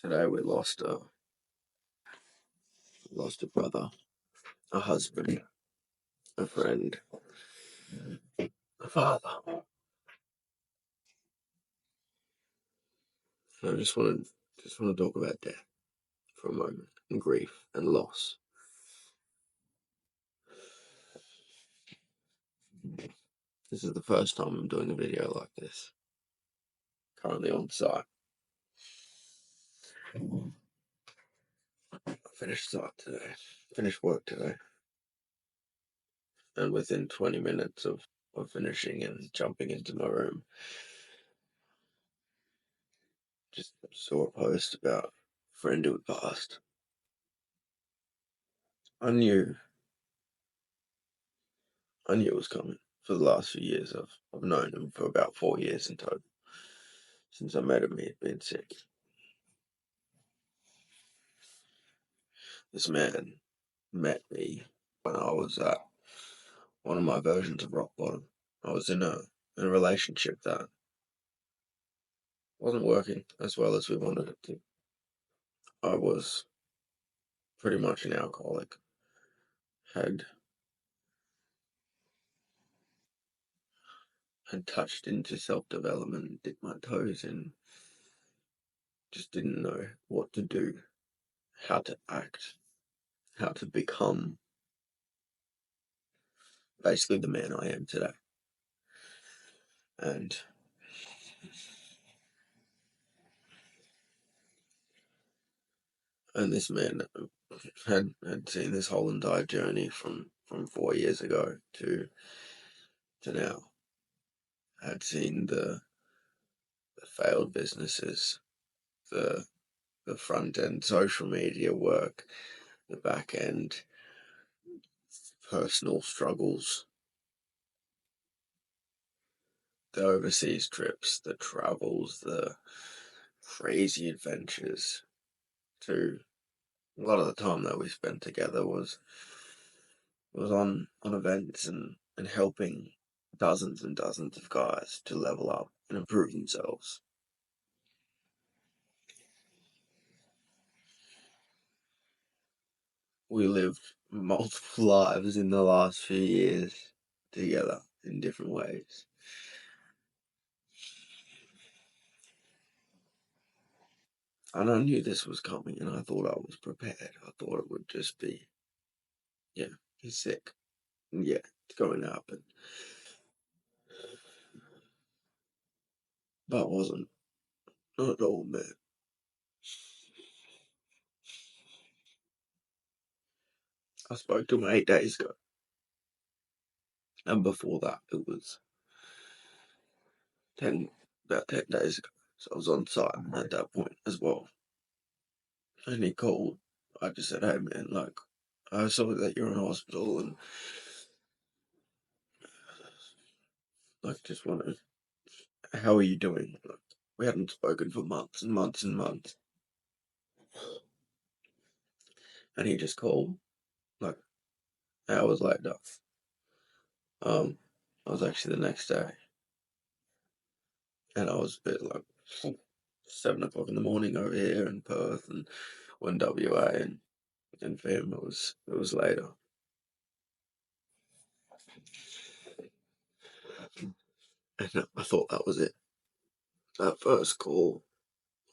Today we lost a brother, a husband, a friend, a father. So I just want to talk about death for a moment, and grief and loss. This is the first time I'm doing a video like this. Currently on site. I finished work today, and within 20 minutes of finishing and jumping into my room, just saw a post about a friend who had passed. I knew it was coming. For the last few years, I've known him for about 4 years in total. Since I met him, he had been sick. This man met me when I was at one of my versions of rock bottom. I was in a relationship that wasn't working as well as we wanted it to. I was pretty much an alcoholic. Had touched into self-development, dipped my toes in, just didn't know what to do, how to act, how to become basically the man I am today. And this man had seen this whole entire journey from 4 years ago to now. Had seen the failed businesses, the front end social media work, the back end personal struggles, the overseas trips, the travels, the crazy adventures. To a lot of the time that we spent together was on events and helping dozens and dozens of guys to level up and improve themselves. We lived multiple lives in the last few years together in different ways. And I knew this was coming, and I thought I was prepared. I thought it would just be, yeah, he's sick. Yeah, it's going to happen. But it wasn't. Not at all, man. I spoke to him 8 days ago. And before that, it was about 10 days ago. So I was on site at that point as well. And he called. I just said, hey, man, like, I saw that you're in hospital and, like, just wanted, how are you doing? Like, we hadn't spoken for months and months and months. And he just called, like, hours later. I was actually the next day. And I was a bit like 7 o'clock in the morning over here in Perth and one WA, and for him it was later. And I thought that was it. That first call,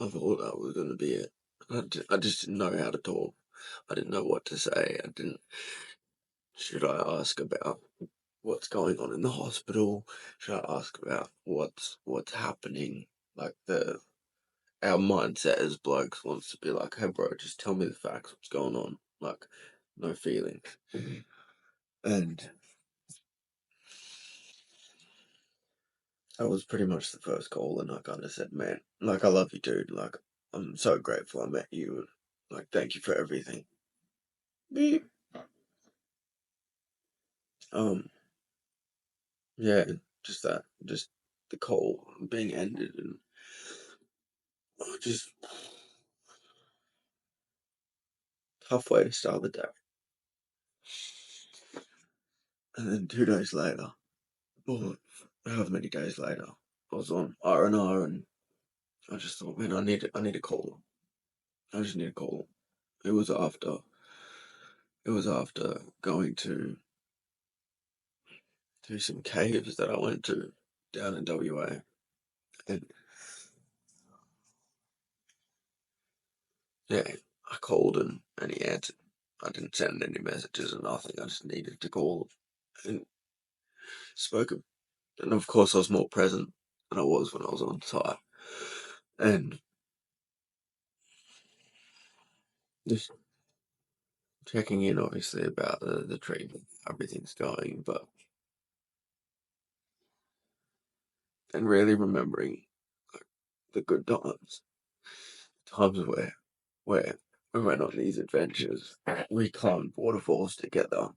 I thought that was going to be it. I just didn't know how to talk. I didn't know what to say. Should I ask about what's going on in the hospital? Should I ask about what's happening? Like our mindset as blokes wants to be like, hey bro, just tell me the facts, what's going on? Like, no feelings. And that was pretty much the first call, and I kind of said, man, like, I love you, dude. Like, I'm so grateful I met you, and, like, thank you for everything. Beep. Yeah, just the call being ended, and just tough way to start the day. And then 2 days later, or however many days later, I was on R&R, and I just thought, man, I need to call him. I just need to call him. It was after going to some caves that I went to down in WA, and yeah, I called him and he answered. I didn't send any messages or nothing. I just needed to call him and spoke him. And of course, I was more present than I was when I was on site, and just checking in, obviously, about the treatment, everything's going, but and really remembering the good times, times where we went on these adventures. We climbed waterfalls together.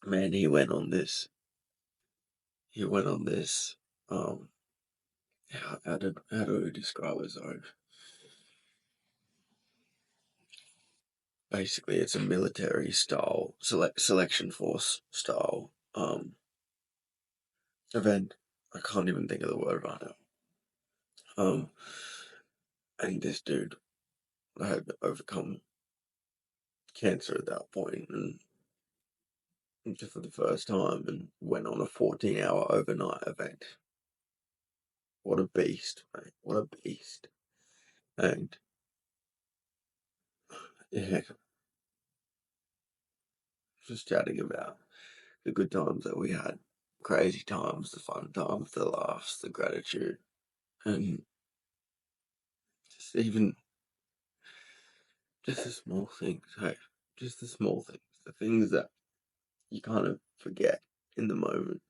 Man, he went on this, um, how do we describe it? Sorry. Basically, it's a military style, selection force style, event. I can't even think of the word right now. Um, and this dude had overcome cancer at that point, and for the first time, and went on a 14-hour overnight event. What a beast, mate! What a beast! And yeah, just chatting about the good times that we had, crazy times, the fun times, the laughs, the gratitude, and just even just the small things. Hey, just the small things, the things that you kind of forget in the moment.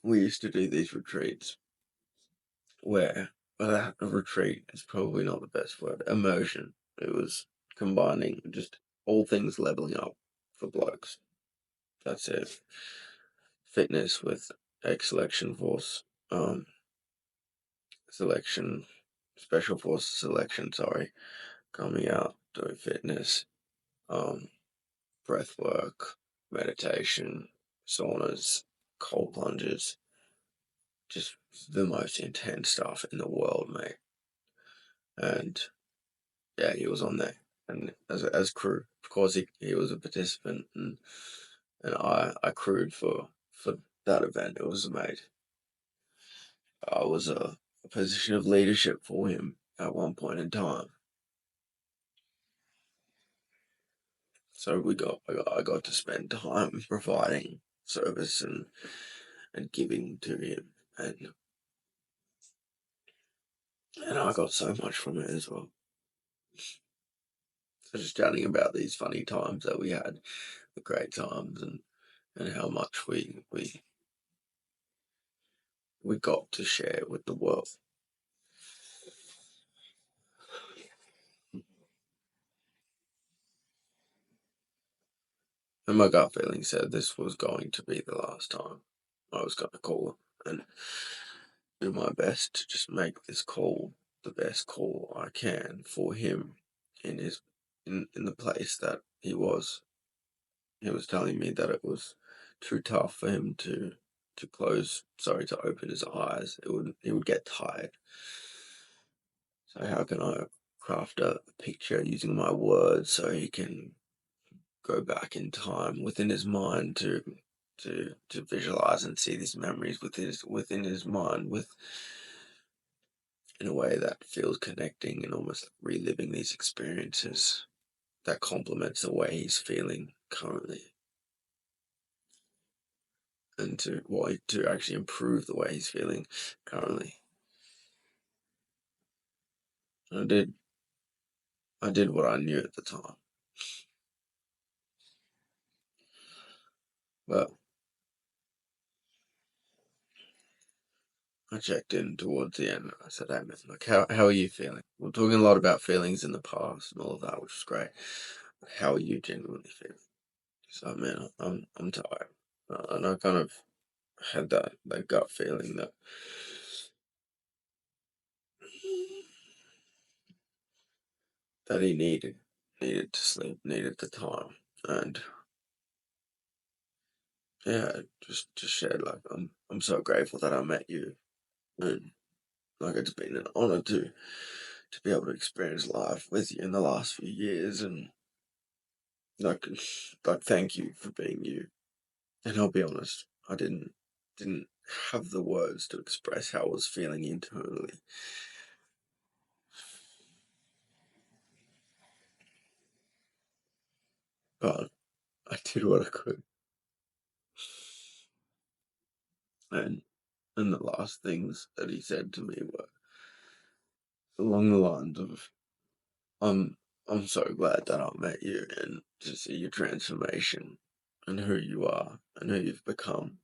We used to do these retreats where, well, a retreat is probably not the best word. Immersion. It was combining just all things leveling up for blokes. That's it. Fitness with X selection force, selection, special forces selection. Sorry, coming out doing fitness, um, breath work, meditation, saunas, cold plunges, just the most intense stuff in the world, mate. And yeah, he was on there, and as crew, of course, he was a participant, and I crewed for that event. It was amazing. I was a position of leadership for him at one point in time, so I got to spend time providing service and giving to him, and I got so much from it as well. So just chatting about these funny times that we had, the great times, and how much we got to share with the world. And my gut feeling said this was going to be the last time I was going to call him, and do my best to just make this call the best call I can for him in his in the place that he was. He was telling me that it was too tough for him to open his eyes. He would get tired. So how can I craft a picture using my words so he can go back in time within his mind to visualize and see these memories within his mind with in a way that feels connecting and almost reliving these experiences that complements the way he's feeling currently, and to actually improve the way he's feeling currently. And I did what I knew at the time, but I checked in towards the end. I said, "Hey man, like how are you feeling? We're talking a lot about feelings in the past and all of that, which is great. How are you genuinely feeling?" So man, I'm tired, and I kind of had that gut feeling that he needed to sleep, needed the time, and yeah, just shared like I'm so grateful that I met you, and like it's been an honor to be able to experience life with you in the last few years, and like, thank you for being you. And I'll be honest, I didn't have the words to express how I was feeling internally, but I did what I could. And the last things that he said to me were along the lines of, I'm I'm so glad that I met you and to see your transformation and who you are and who you've become.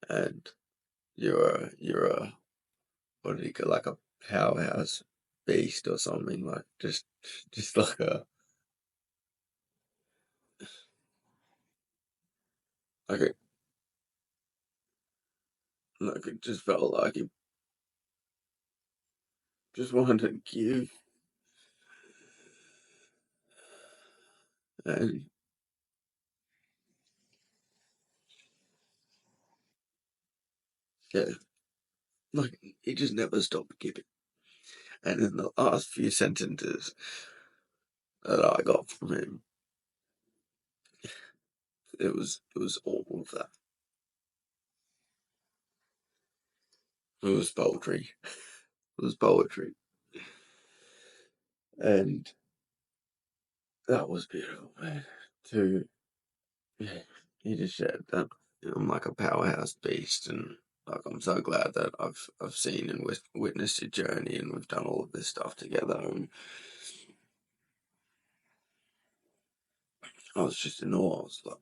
And you're a what do you call, like a powerhouse beast or something, like just like a like it like it just felt like he just wanted to give. And yeah, like he just never stopped giving. And in the last few sentences that I got from him, it was all of that. It was poetry. It was poetry. And that was beautiful, man. To Yeah, he just said that I'm like a powerhouse beast, and like I'm so glad that I've seen and witnessed your journey, and we've done all of this stuff together. And I was just in awe. I was like,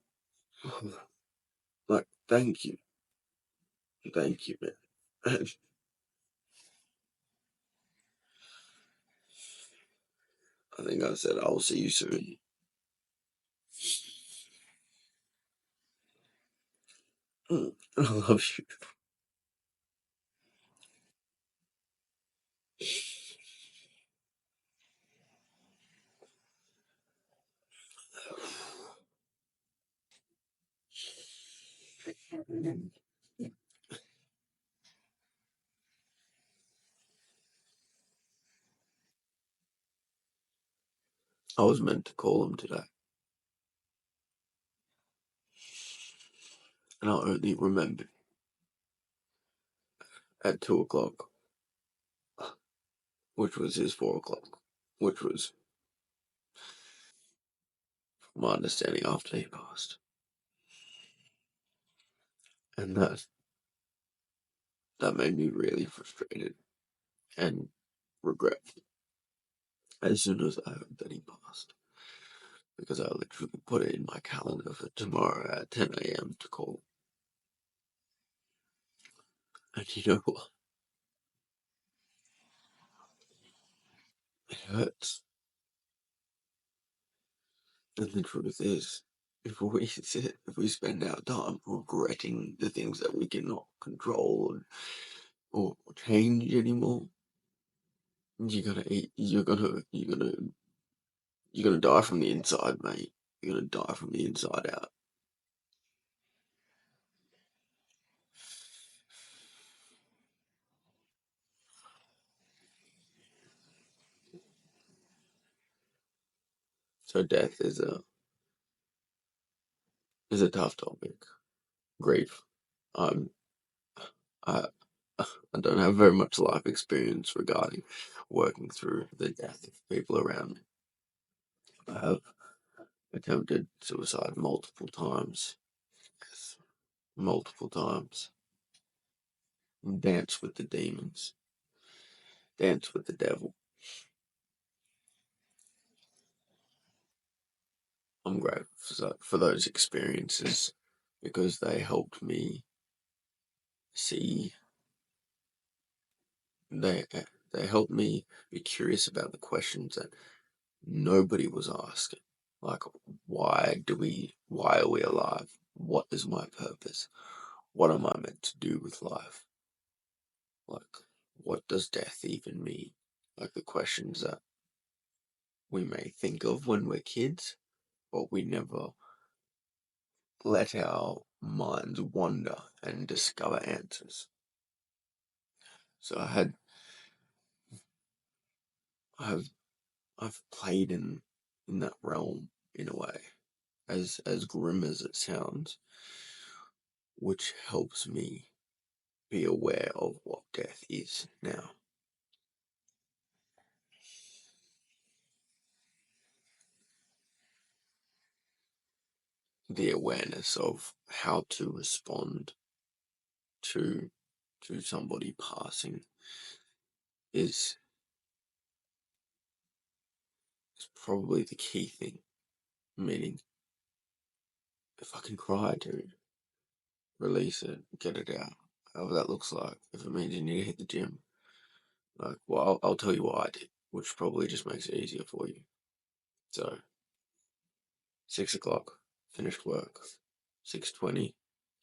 like thank you, man. And I think I said I'll see you soon. I love you. I was meant to call him today, and I only remembered at 2 o'clock, which was his 4 o'clock, which was my understanding after he passed, and that made me really frustrated and regretful as soon as I heard that he passed, because I literally put it in my calendar for tomorrow at 10 a.m. to call. And you know what? It hurts. And the truth is, if we spend our time regretting the things that we cannot control or change anymore, you're gonna die from the inside, mate. You're gonna die from the inside out. So death is a tough topic. Grief. I'm I I don't have very much life experience regarding working through the death of people around me. I have attempted suicide multiple times. Yes, multiple times. Dance with the demons. Dance with the devil. I'm grateful for those experiences because they helped me see. They they helped me be curious about the questions that nobody was asking. Like, why are we alive? What is my purpose? What am I meant to do with life? Like, what does death even mean? Like the questions that we may think of when we're kids, but we never let our minds wander and discover answers. So I've I've played in that realm in a way, as grim as it sounds, which helps me be aware of what death is now. The awareness of how to respond to somebody passing is probably the key thing. Meaning, if I can cry, dude, release it, get it out, however that looks like. If it means you need to hit the gym, like, well, I'll tell you what I did, which probably just makes it easier for you. So, 6 o'clock, finished work. 6:20,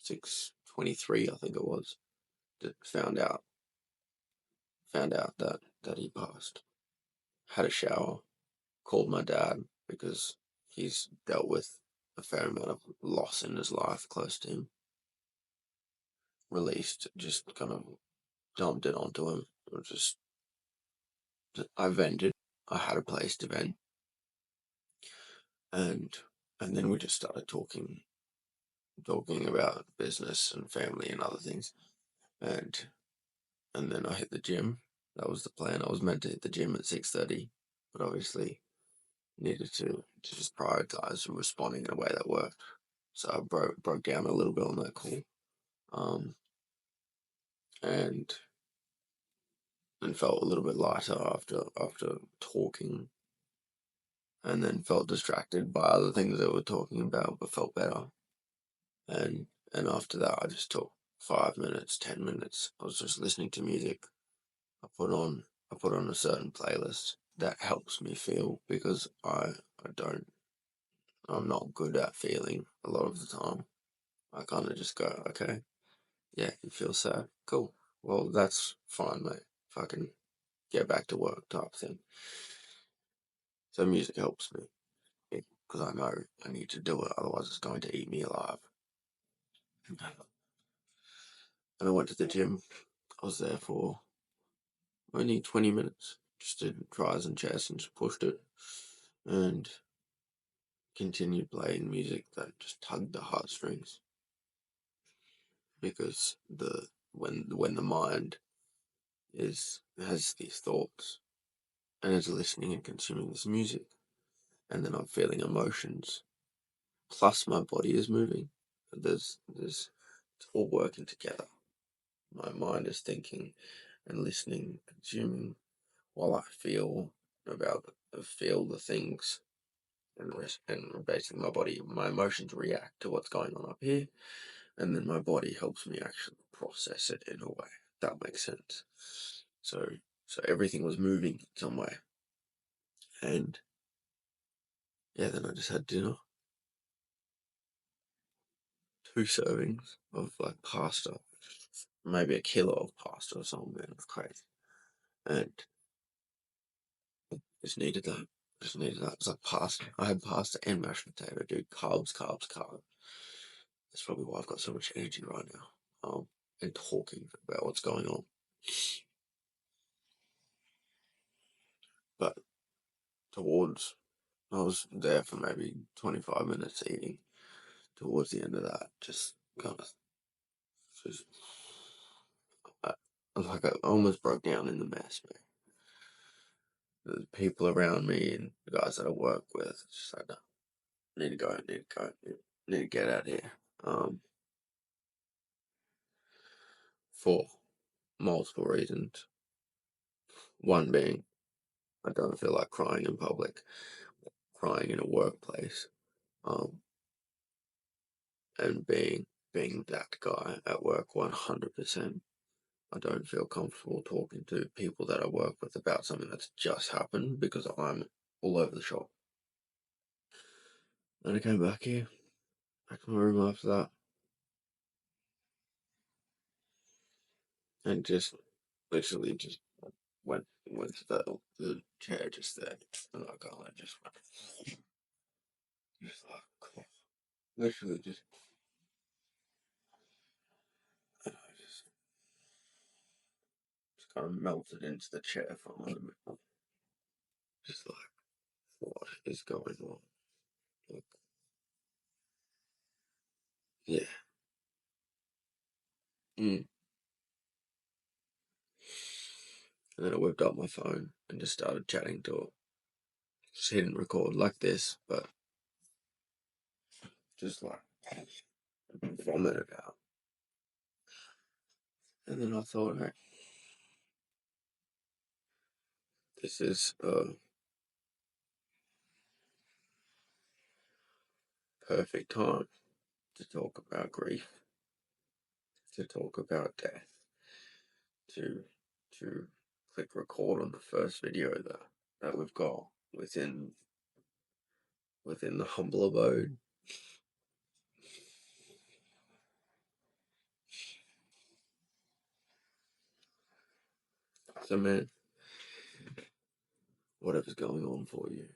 6:23, I think it was. Found out that he passed. Had a shower, called my dad because he's dealt with a fair amount of loss in his life close to him. Released, just kind of dumped it onto him. It was just, I vented. I had a place to vent, and then we just started talking about business and family and other things, and then I hit the gym. That was the plan. I was meant to hit the gym at 6:30, but obviously needed to just prioritize responding in a way that worked. So I broke down a little bit on that call, um, and felt a little bit lighter after talking, and then felt distracted by other things that we're talking about, but felt better. And after that, I just took 5 minutes, 10 minutes. I was just listening to music. I put on a certain playlist that helps me feel because I don't I'm not good at feeling a lot of the time. I kind of just go, okay, yeah, you feel sad, cool. Well, that's fine, mate. If I can get back to work, type thing. So music helps me because I know I need to do it, otherwise it's going to eat me alive. And I went to the gym. I was there for only 20 minutes. Just did tries and chests and just pushed it, and continued playing music that just tugged the heartstrings. Because when the mind has these thoughts and is listening and consuming this music, and then I'm feeling emotions, plus my body is moving. There's it's all working together. My mind is thinking and listening, consuming, while I feel the things, and basically my emotions react to what's going on up here, and then my body helps me actually process it in a way that makes sense. So everything was moving in some way, and yeah, then I just had dinner, 2 servings of like pasta, maybe a kilo of pasta or something, man, it's crazy, and just needed that. Just needed that. It's like pasta. I had pasta and mashed potato, dude. Carbs, carbs, carbs. That's probably why I've got so much energy right now. And talking about what's going on. But towards, I was there for maybe 25 minutes eating. Towards the end of that, just kind of, just, I, I almost broke down in the mess, man. The people around me and the guys that I work with, just like, no, need to go, need to go, need to get out of here. For multiple reasons. One being, I don't feel like crying in public, crying in a workplace, um, and being that guy at work 100%. I don't feel comfortable talking to people that I work with about something that's just happened because I'm all over the shop. Then I came back here, back to my room after that, and just literally just went to the chair just there, and I kind of just went, just like, cool. Literally just, I just kind of melted into the chair for a moment. Just like, what is going on? Like, yeah. Mm. And then I whipped up my phone and just started chatting to it. Just hitting record like this, but just like vomit it out. And then I thought, hey, this is a perfect time to talk about grief, to talk about death, to to click record on the first video that we've got within the humble abode. So man, whatever's going on for you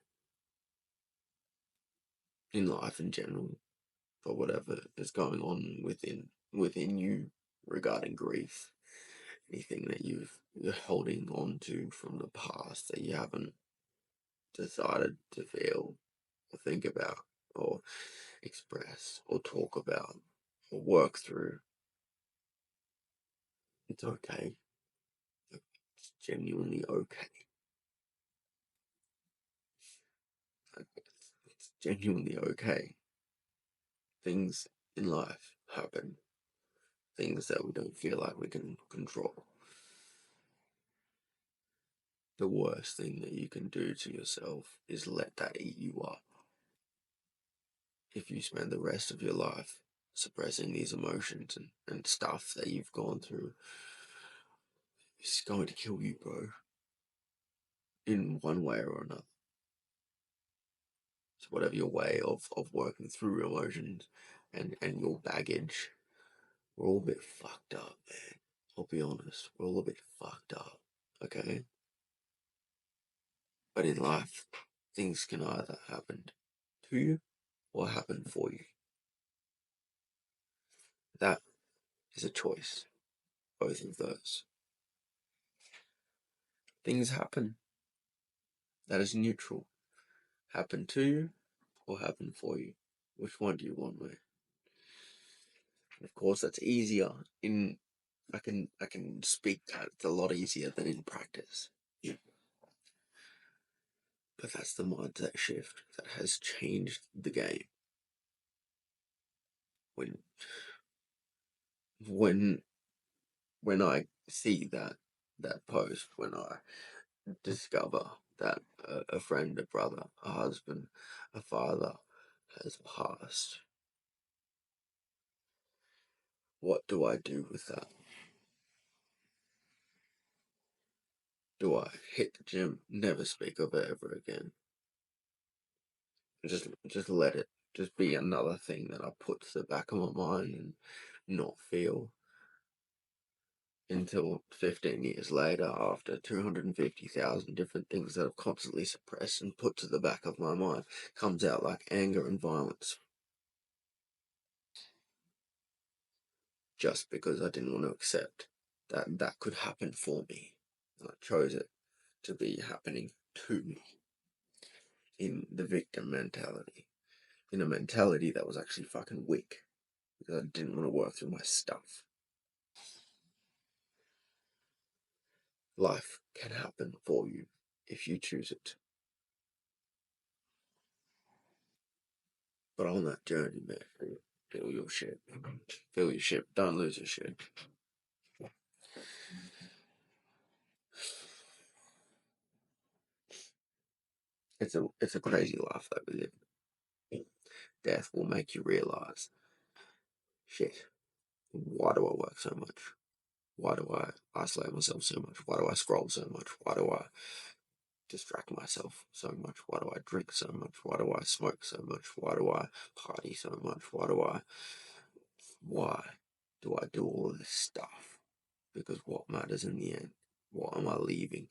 in life in general, or whatever is going on within you regarding grief, anything that you're holding on to from the past that you haven't decided to feel or think about or express or talk about or work through, it's okay. It's genuinely okay. It's genuinely okay. Things in life happen, things that we don't feel like we can control. The worst thing that you can do to yourself is let that eat you up. If you spend the rest of your life suppressing these emotions and stuff that you've gone through, it's going to kill you, bro, in one way or another. So whatever your way of working through emotions and your baggage, we're all a bit fucked up, man. I'll be honest, we're all a bit fucked up, okay? But in life, things can either happen to you or happen for you. That is a choice, both of those. Things happen. That is neutral. Happen to you or happen for you. Which one do you want, mate? And of course, that's easier in. I can speak that it's a lot easier than in practice. Yeah. But that's the mindset shift that has changed the game. When when when I see that post, when I discover that a friend, a brother, a husband, a father has passed, what do I do with that? Do I hit the gym, never speak of it ever again? Just let it just be another thing that I put to the back of my mind and not feel until 15 years later, after 250,000 different things that I've constantly suppressed and put to the back of my mind, comes out like anger and violence. Just because I didn't want to accept that that could happen for me. And I chose it to be happening to me in the victim mentality. In a mentality that was actually fucking weak because I didn't want to work through my stuff. Life can happen for you if you choose it. But on that journey, man, feel your shit. Feel your shit. Don't lose your shit. It's a crazy life that we live. Death will make you realize, shit, why do I work so much? Why do I isolate myself so much? Why do I scroll so much? Why do I distract myself so much? Why do I drink so much? Why do I smoke so much? Why do I party so much? Why do I do all this stuff? Because what matters in the end? What am I leaving?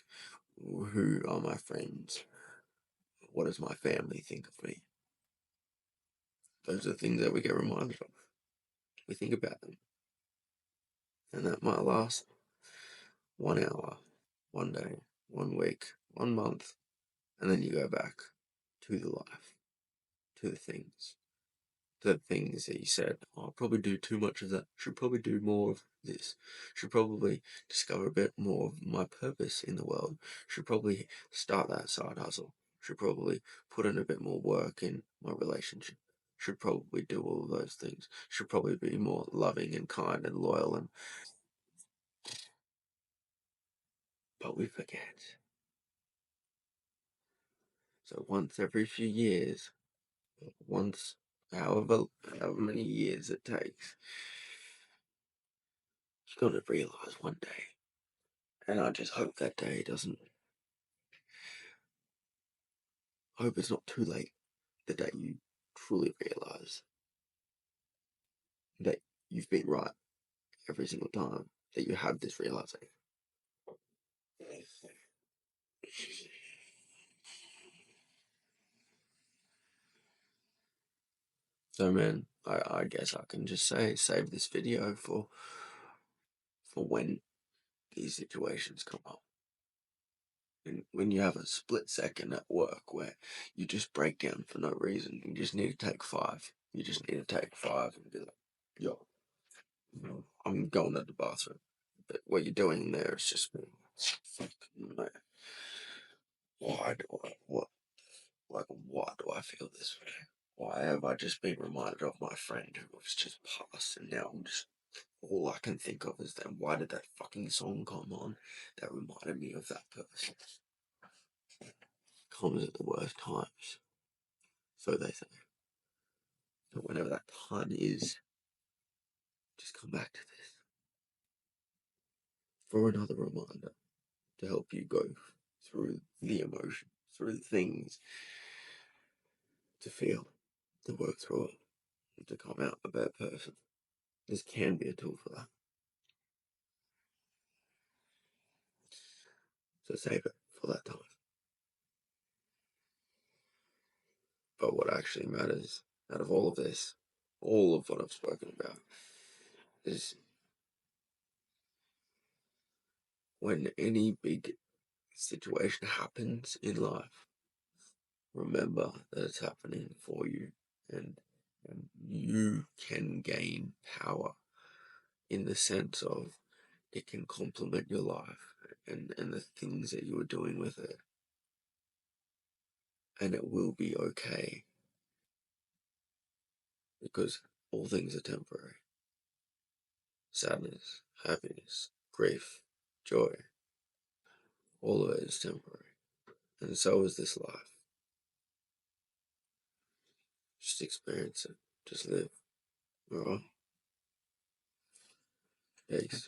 Who are my friends? What does my family think of me? Those are things that we get reminded of. We think about them. And that might last 1 hour, 1 day, 1 week, 1 month, And then you go back to the life, to the things that you said, oh, I'll probably do too much of that, should probably do more of this, should probably discover a bit more of my purpose in the world, should probably start that side hustle, should probably put in a bit more work in my relationship, should probably do all of those things, should probably be more loving and kind and loyal, and but we forget. So once every few years, once however many years it takes, you're gonna realize one day. And I just hope that day doesn't, I hope it's not too late the day you truly realize that you've been right every single time, that you have this realization. So man, I guess I can just say, save this video for when these situations come up. And when you have a split second at work where you just break down for no reason, you just need to take 5. You just need to take 5 and be like, yo, I'm going to the bathroom. But what you're doing there is just, fucking, man, why do I, what, like, why do I feel this way? Why have I just been reminded of my friend who was just passed, and now I'm just, all I can think of is then why did that fucking song come on that reminded me of that person? Comes at the worst times, so they say. So whenever that time is, just come back to this for another reminder to help you go through the emotion, through the things, to feel, to work through it, and to come out a better person. This can be a tool for that. So save it for that time. But what actually matters out of all of this, all of what I've spoken about, is when any big situation happens in life, remember that it's happening for you, and you can gain power in the sense of it can complement your life and the things that you are doing with it, and it will be okay, because all things are temporary. Sadness, happiness, grief, joy, all of it is temporary, and so is this life. Just experience it, just live. Alright? Peace.